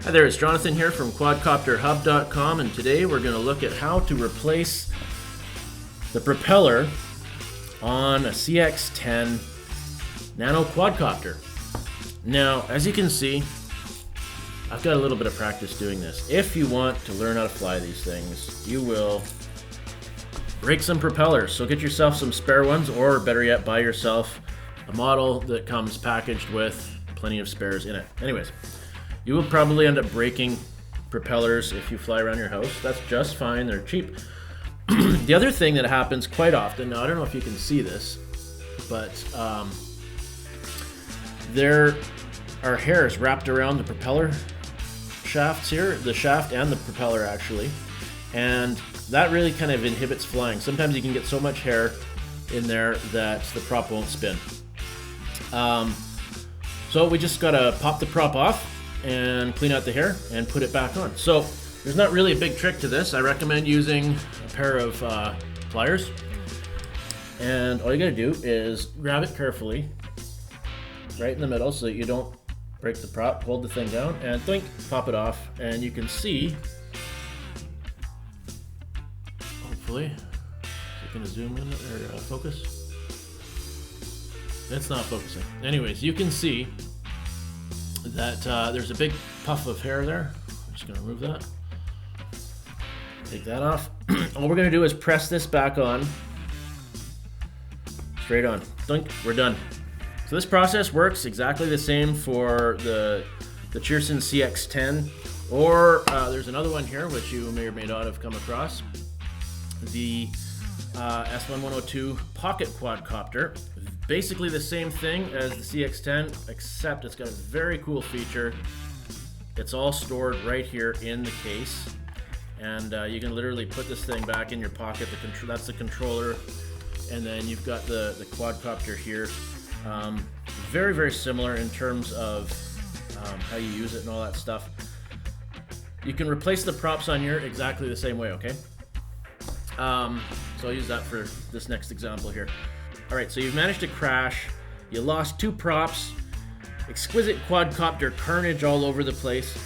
Hi there, it's Jonathan here from QuadcopterHub.com, and today we're going to look at how to replace the propeller on a CX-10 Nano Quadcopter. Now, as you can see, I've got a little bit of practice doing this. If you want to learn how to fly these things, you will break some propellers. So get yourself some spare ones, or better yet, buy yourself a model that comes packaged with plenty of spares in it. Anyways, you will probably end up breaking propellers if you fly around your house. That's just fine, they're cheap. The other thing that happens quite often, now I don't know if you can see this, but there are hairs wrapped around the propeller shafts here, the shaft and the propeller actually, and that really kind of inhibits flying. Sometimes you can get so much hair in there that the prop won't spin. So we just gotta pop the prop off and clean out the hair and put it back on. So there's not really a big trick to this. I recommend using a pair of pliers, and all you gotta do is grab it carefully right in the middle so that you don't break the prop. Hold the thing down and think, pop it off, and you can see, hopefully, is it gonna zoom in or focus? It's not focusing. Anyways, you can see that there's a big puff of hair there. I'm just gonna remove that. Take that off. All we're gonna do is press this back on. Straight on. Dunk, we're done. So this process works exactly the same for the Cheerson CX-10, or there's another one here which you may or may not have come across. The S1102 Pocket Quadcopter. Basically the same thing as the CX-10, except it's got a very cool feature. It's all stored right here in the case, and you can literally put this thing back in your pocket. That's the controller, and then you've got the quadcopter here. Very, very similar in terms of how you use it and all that stuff. You can replace the props on here exactly the same way, okay? So I'll use that for this next example here. All right, so you've managed to crash, you lost two props, exquisite quadcopter carnage all over the place,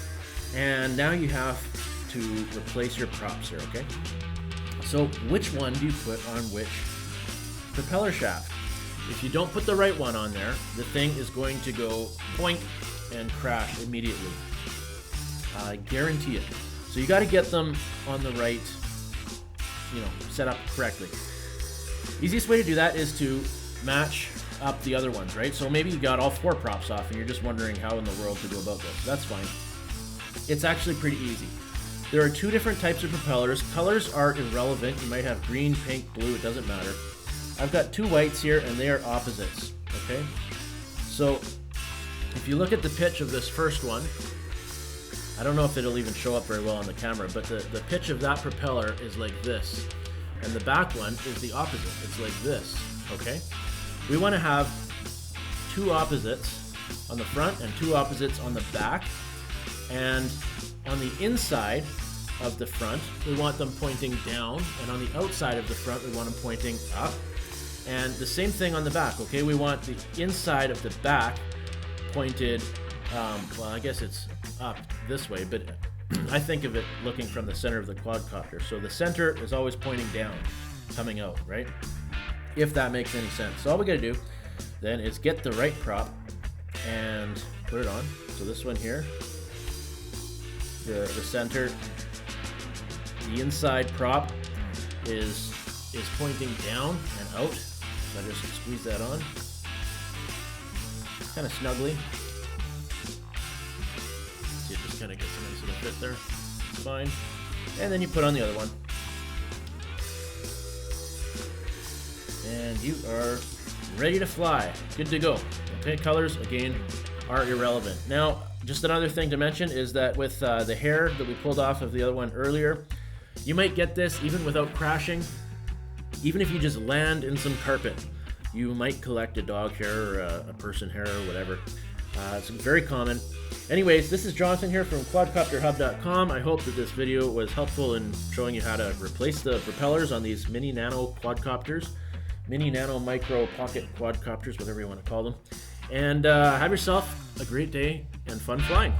and now you have to replace your props here, okay? So which one do you put on which propeller shaft? If you don't put the right one on there, the thing is going to go boink and crash immediately. I guarantee it. So you gotta get them on the right, set up correctly. Easiest way to do that is to match up the other ones, right? So maybe you got all four props off and you're just wondering how in the world to go about this. That's fine. It's actually pretty easy. There are two different types of propellers. Colors are irrelevant. You might have green, pink, blue, it doesn't matter. I've got two whites here and they are opposites, okay? So if you look at the pitch of this first one, I don't know if it'll even show up very well on the camera, but the pitch of that propeller is like this. And the back one is the opposite. It's like this, okay? We want to have two opposites on the front and two opposites on the back. And on the inside of the front, we want them pointing down. And on the outside of the front, we want them pointing up. And the same thing on the back, okay? We want the inside of the back pointed, well, I guess it's up this way, but I think of it looking from the center of the quadcopter. So the center is always pointing down, coming out, right? If that makes any sense. So all we gotta do then is get the right prop and put it on. So this one here, the center, the inside prop is pointing down and out. So I just squeeze that on, kind of snugly. See, it just kind of gets a nice little fit there. It's fine. And then you put on the other one. And you are ready to fly. Good to go. Okay, colors, again, are irrelevant. Now, just another thing to mention is that with the hair that we pulled off of the other one earlier, you might get this even without crashing. Even if you just land in some carpet, you might collect a dog hair or a person hair or whatever. It's very common. Anyways, this is Jonathan here from QuadcopterHub.com. I hope that this video was helpful in showing you how to replace the propellers on these mini nano quadcopters, mini nano micro pocket quadcopters, whatever you want to call them. And have yourself a great day and fun flying.